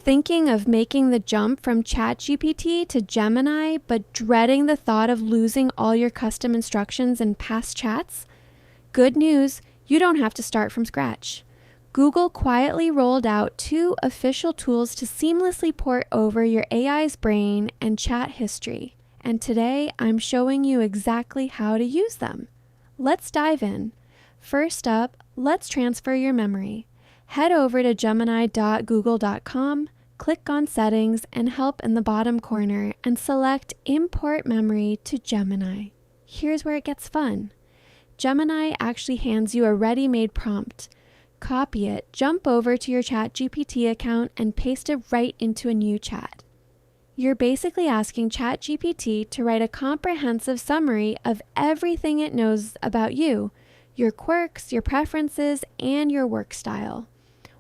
Thinking of making the jump from ChatGPT to Gemini, but dreading the thought of losing all your custom instructions and past chats? Good news, you don't have to start from scratch. Google quietly rolled out 2 official tools to seamlessly port over your AI's brain and chat history. And today, I'm showing you exactly how to use them. Let's dive in. First up, let's transfer your memory. Head over to gemini.google.com, click on Settings and Help in the bottom corner, and select Import Memory to Gemini. Here's where it gets fun. Gemini actually hands you a ready-made prompt. Copy it, jump over to your ChatGPT account, and paste it right into a new chat. You're basically asking ChatGPT to write a comprehensive summary of everything it knows about you, your quirks, your preferences, and your work style.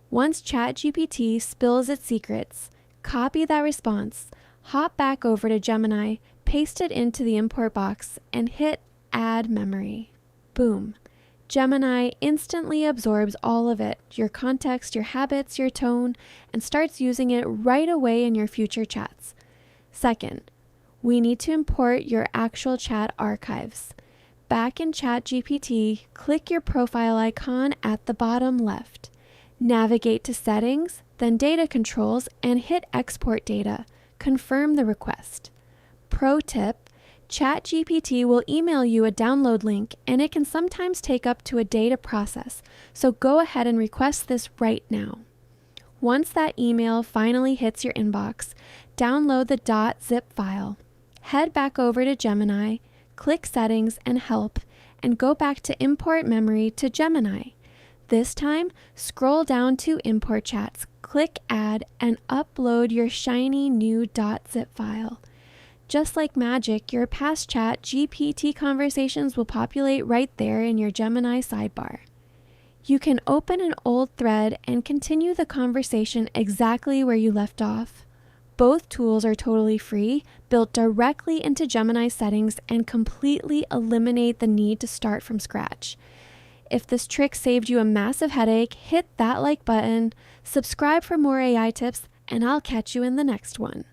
Once ChatGPT spills its secrets, copy that response, hop back over to Gemini, paste it into the import box, and hit Add Memory. Boom. Gemini instantly absorbs all of it, your context, your habits, your tone, and starts using it right away in your future chats. Second, we need to import your actual chat archives. Back in ChatGPT, click your profile icon at the bottom left. Navigate to Settings, then Data Controls, and hit Export Data. Confirm the request. Pro tip, ChatGPT will email you a download link, and it can sometimes take up to a day to process, so go ahead and request this right now. Once that email finally hits your inbox, download the .zip file. Head back over to Gemini, click Settings and Help, and go back to Import Memory to Gemini. This time, scroll down to Import Chats, click Add, and upload your shiny new .zip file. Just like magic, your past ChatGPT conversations will populate right there in your Gemini sidebar. You can open an old thread and continue the conversation exactly where you left off. Both tools are totally free, built directly into Gemini settings, and completely eliminate the need to start from scratch. If this trick saved you a massive headache, hit that like button, subscribe for more AI tips, and I'll catch you in the next one.